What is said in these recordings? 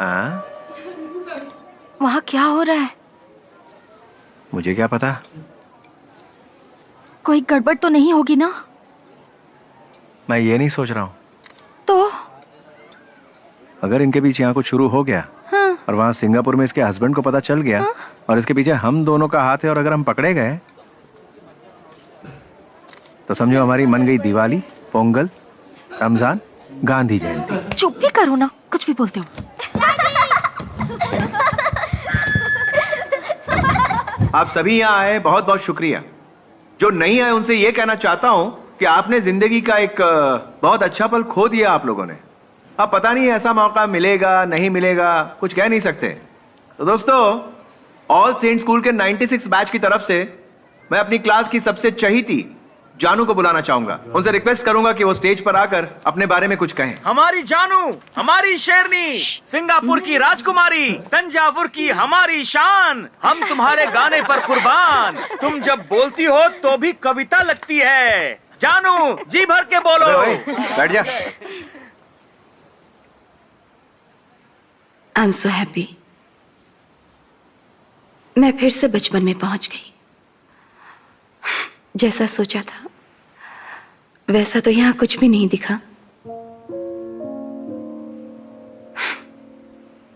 हाँ? वहाँ क्या हो रहा है? मुझे क्या पता। कोई गड़बड़ तो नहीं होगी ना? मैं ये नहीं सोच रहा हूँ। तो अगर इनके पीछे यहाँ कुछ शुरू हो गया, हाँ, और वहाँ सिंगापुर में इसके हस्बैंड को पता चल गया, हाँ? और इसके पीछे हम दोनों का हाथ है, और अगर हम पकड़े गए तो समझो हमारी मन गई दिवाली, पोंगल, रमजान, गांधी जयंती। चुप भी करो ना, कुछ भी बोलते हो। आप सभी यहाँ आए, बहुत बहुत शुक्रिया। जो नहीं आए उनसे ये कहना चाहता हूँ कि आपने जिंदगी का एक बहुत अच्छा पल खो दिया आप लोगों ने। अब पता नहीं ऐसा मौका मिलेगा नहीं मिलेगा, कुछ कह नहीं सकते। तो दोस्तों, ऑल सेंट स्कूल के 96 बैच की तरफ से मैं अपनी क्लास की सबसे चहीती जानू को बुलाना चाहूंगा। उनसे रिक्वेस्ट करूंगा कि वो स्टेज पर आकर अपने बारे में कुछ कहें। हमारी जानू, हमारी शेरनी, सिंगापुर की राजकुमारी, तंजावुर की हमारी शान, हम तुम्हारे गाने पर कुर्बान। तुम जब बोलती हो तो भी कविता लगती है। जानू, जी भर के बोलो। बैठ जा। I am so happy. मैं फिर से बचपन में पहुंच गई। जैसा सोचा था वैसा तो यहां कुछ भी नहीं दिखा,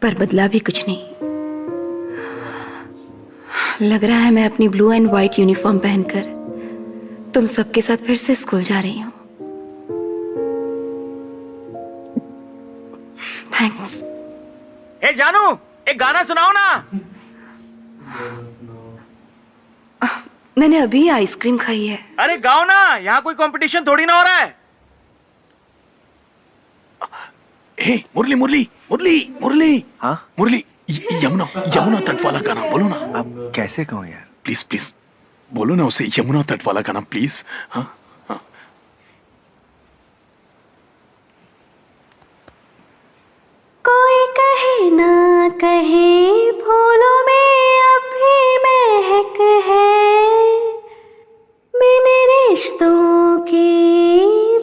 पर बदला भी कुछ नहीं। लग रहा है मैं अपनी ब्लू एंड व्हाइट यूनिफॉर्म पहनकर तुम सबके साथ फिर से स्कूल जा रही हूं। थैंक्स। ए जानू, एक गाना सुनाओ ना। मैंने अभी आइसक्रीम खाई है। अरे गाओ ना, यहाँ कोई कंपटीशन थोड़ी ना हो रहा है। हे मुरली मुरली मुरली मुरली। हाँ? मुरली, यमुना यमुना तट वाला गाना बोलो ना। अब कैसे कहूँ यार? प्लीज प्लीज बोलो ना उसे, यमुना तट वाला गाना प्लीज। हाँ हाँ। कोई कहे ना कहे, फूलों में अब भी महक है। बिन रिश्तों की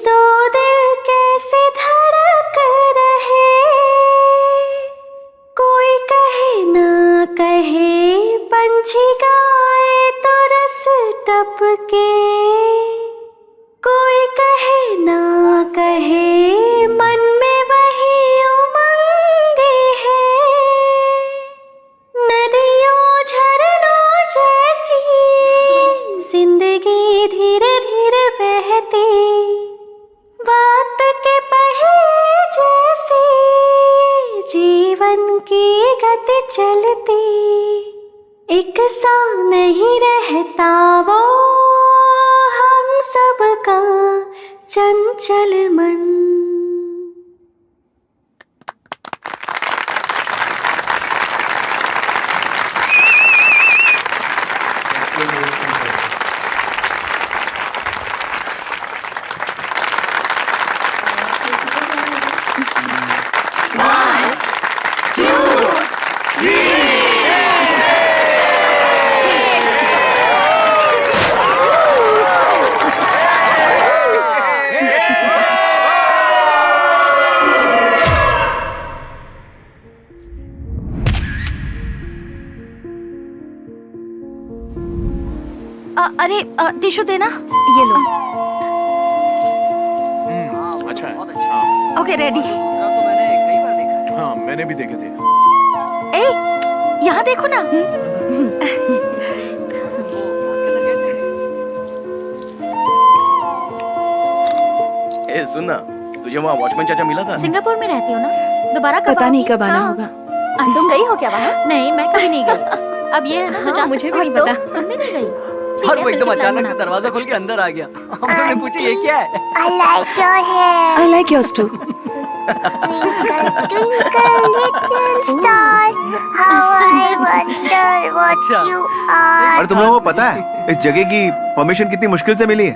दो दिल कैसे धड़क रहे। कोई कहे ना कहे, पंछी गाए तो रस टपके। कोई कहे ना कहे, मन में वही उमंग है। नदियों झरनों जैसी जिंदगी धीरे धीरे बहती। वक्त के पहिए जैसी जीवन की गति चलती। एक सा नहीं रहता वो हम सबका चंचल मन। अरे टिश्यू देना, ये लो। अच्छा है। Okay, ready. हाँ मैंने भी देखे थे। ए, यहाँ देखो ना। ए सुन ना, तुझे वहाँ वॉचमैन चाचा मिला था? सिंगापुर में रहती हो ना? दोबारा कब पता नहीं आओगी? कब आना हाँ। होगा। तुम गई हो क्या वहाँ? नहीं, मैं कभी नहीं गई। अब ये है ना, हाँ, मुझे भी नहीं पता। तुम भी नहीं गई? और वो एकदम अचानक से दरवाजा खोल के अंदर आ गया। हम लोगों ने पूछा ये क्या है? I like your hair. I like yours too. Twinkle, twinkle, little star, how I wonder what you are. और तुम लोगों को पता है इस जगह की परमिशन कितनी मुश्किल से मिली है?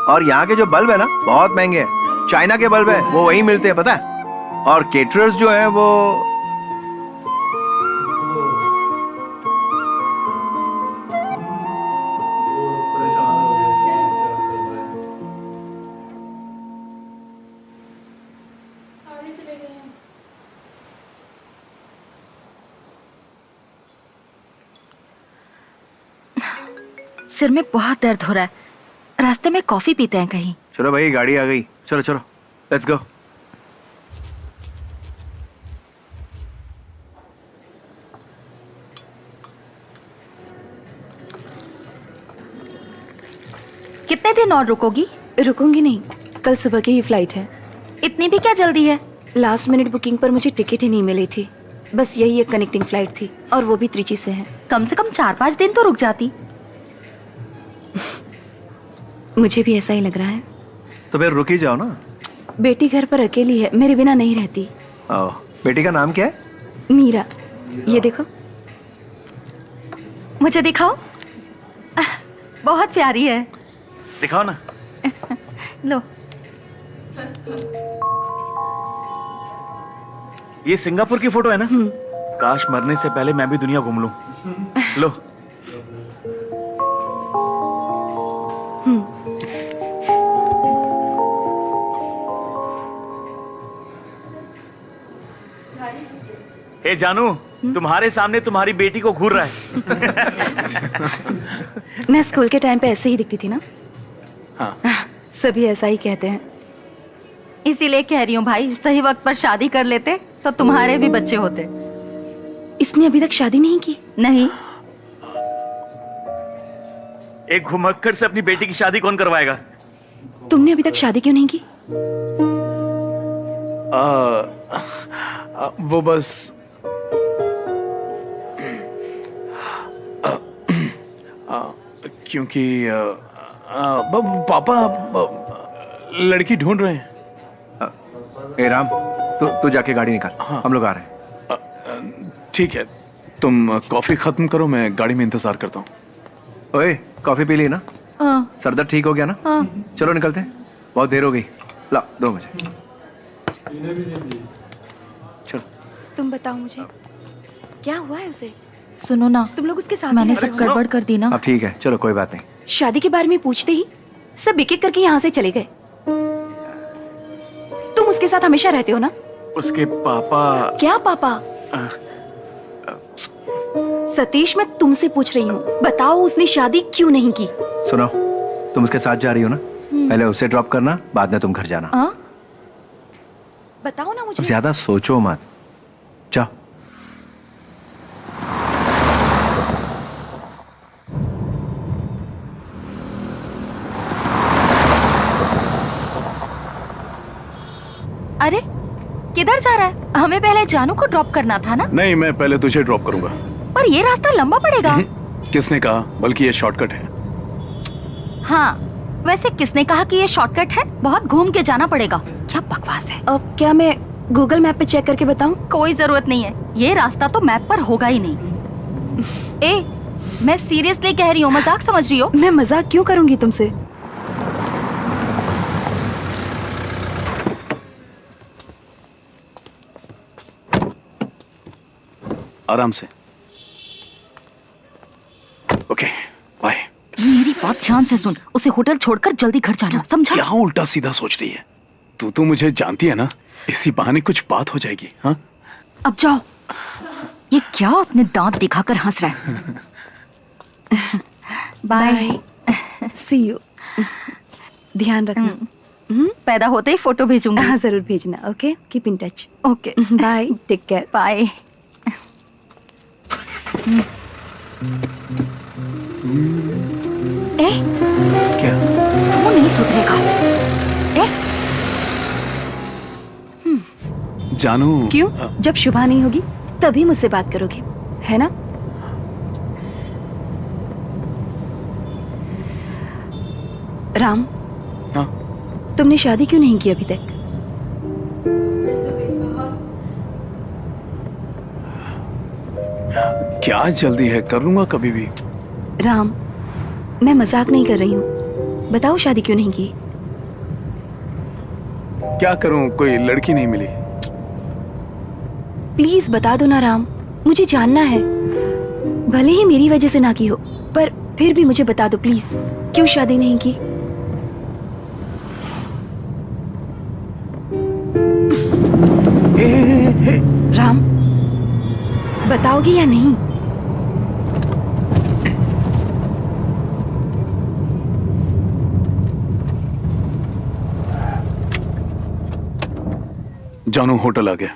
और यहाँ के जो बल्ब है ना, बहुत महंगे हैं। चाइना के बल्ब है वो वहीं मिलते हैं, पता है? और केटरर्स जो है वो सिर में बहुत दर्द हो रहा है। रास्ते में कॉफी पीते हैं कहीं। चलो भाई, गाड़ी आ गई, चलो चलो, लेट्स गो। कितने दिन और रुकोगी? रुकूंगी नहीं, कल सुबह की ही फ्लाइट है। इतनी भी क्या जल्दी है? लास्ट मिनट बुकिंग पर मुझे टिकट ही नहीं मिली थी। बस यही एक कनेक्टिंग फ्लाइट थी और वो भी त्रिची से है। कम से कम 4-5 दिन तो रुक जाती। मुझे भी ऐसा ही लग रहा है। तो फिर रुक ही जाओ ना। बेटी घर पर अकेली है, मेरे बिना नहीं रहती। आओ, बेटी का नाम क्या है? मीरा, ये देखो। मुझे दिखाओ। बहुत प्यारी है। दिखाओ ना। लो। ये सिंगापुर की फोटो है ना? काश मरने से पहले मैं भी दुनिया घूम लूं। लो। ए जानू, तुम्हारे सामने तुम्हारी बेटी को घूर रहा है। मैं स्कूल के टाइम पे ऐसे ही दिखती थी ना। हाँ। सभी ऐसा ही कहते हैं। इसीलिए कह रही हूँ भाई, सही वक्त पर शादी कर लेते तो तुम्हारे भी बच्चे होते। इसने अभी तक शादी नहीं की? नहीं। एक घुमक्कड़ से अपनी बेटी की शादी कौन करवाएगा? तुमने अभी तक शादी क्यों नहीं की? वो बस क्योंकि पापा लड़की ढूंढ रहे हैं। ए राम, तू जाके गाड़ी निकाल। हाँ। हम लोग आ रहे हैं। ठीक है, तुम कॉफी खत्म करो, मैं गाड़ी में इंतजार करता हूँ। ओए, कॉफी पी ली ना? हाँ। सर दर्द ठीक हो गया ना? हाँ। चलो निकलते हैं, बहुत देर हो गई। ला, 2 बजे। चलो। तुम बताओ मुझे, क्या हुआ है उसे? सुनो ना, तुम लोग उसके साथ मैंने ही सब रहते हो? गड़बड़ कर दी ना। अब ठीक है, चलो कोई बात नहीं। शादी के बारे में पूछते ही सब एक एक करके यहाँ से चले गए। तुम उसके साथ हमेशा रहते हो ना? उसके पापा। क्या पापा? सतीश, मैं तुमसे पूछ रही हूँ, बताओ उसने शादी क्यों नहीं की? सुनो, तुम उसके साथ जा रही हो ना? पहले उसे ड्रॉप करना, बाद में तुम घर जाना। हाँ? बताओ ना अब मुझे। ज्यादा सोचो मत, जाओ। अरे किधर जा रहा है? हमें पहले जानू को ड्रॉप करना था ना। नहीं, मैं पहले तुझे ड्रॉप करूंगा। पर ये रास्ता लंबा पड़ेगा। किसने कहा? बल्कि ये शॉर्टकट है। हाँ, वैसे किसने कहा कि ये शॉर्टकट है? बहुत घूम के जाना पड़ेगा। क्या बकवास है। अब क्या मैं गूगल मैप पे चेक करके बताऊं? कोई जरूरत नहीं है, ये रास्ता तो मैप पर होगा ही नहीं। ए, मैं सीरियसली कह रही हूँ, मजाक समझ रही हो? मैं मजाक क्यों करूंगी तुमसे? आराम से। Okay, bye. मेरी बात ध्यान से सुन, उसे होटल छोड़कर जल्दी घर जाना, समझा? क्या उल्टा सीधा सोच रही है? तू तो मुझे जानती है ना, इसी बहाने कुछ बात हो जाएगी। हाँ, अब जाओ। ये क्या अपने दांत दिखाकर हंस रहा है? बाय। See you. ध्यान रखना। पैदा होते ही फोटो भेजूंगी। हाँ, जरूर भेजना। Okay, keep in touch. Okay, bye, take care. Bye. ए, क्या? तू नहीं सुधरेगा। ए, जानू। क्यों? जब शुभा नहीं होगी तभी मुझसे बात करोगे, है ना? राम, हाँ? तुमने शादी क्यों नहीं की अभी तक? क्या जल्दी है, कर लूंगा कभी भी। राम, मैं मजाक नहीं कर रही हूँ, बताओ शादी क्यों नहीं की? क्या करूं, कोई लड़की नहीं मिली। प्लीज बता दो ना राम, मुझे जानना है। भले ही मेरी वजह से ना की हो, पर फिर भी मुझे बता दो प्लीज, क्यों शादी नहीं की? राम, बताओगे या नहीं? जानू होटल आ गया।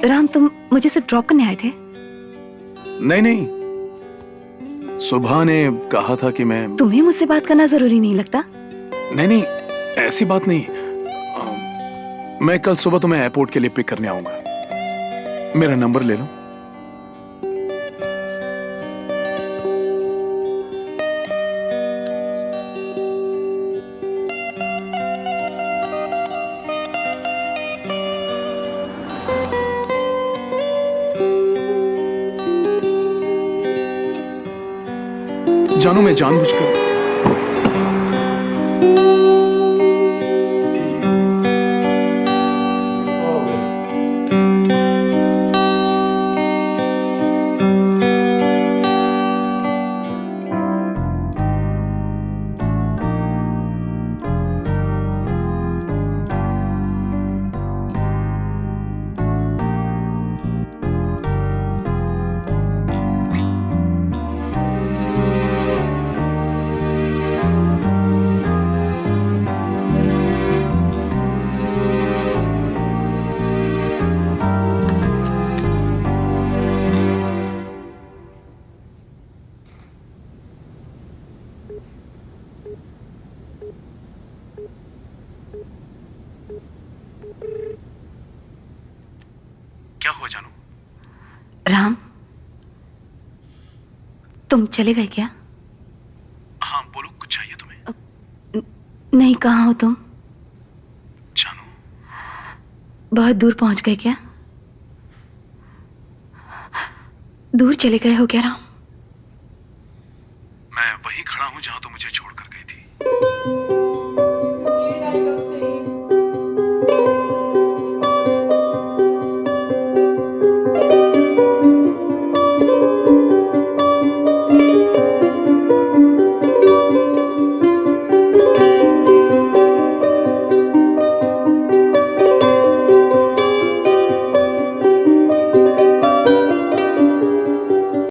राम, तुम मुझे सिर्फ ड्रॉप करने आए थे? नहीं नहीं, सुबह ने कहा था कि मैं। तुम्हें मुझसे बात करना जरूरी नहीं लगता? नहीं नहीं, ऐसी बात नहीं। मैं कल सुबह तुम्हें एयरपोर्ट के लिए पिक करने आऊंगा। मेरा नंबर ले लो। जानू, मैं जानबूझकर। क्या हुआ जानू? राम, तुम चले गए क्या? हाँ बोलो, कुछ चाहिए तुम्हें? नहीं, कहाँ हो तुम? जानू, बहुत दूर पहुंच गए क्या? दूर चले गए हो क्या राम?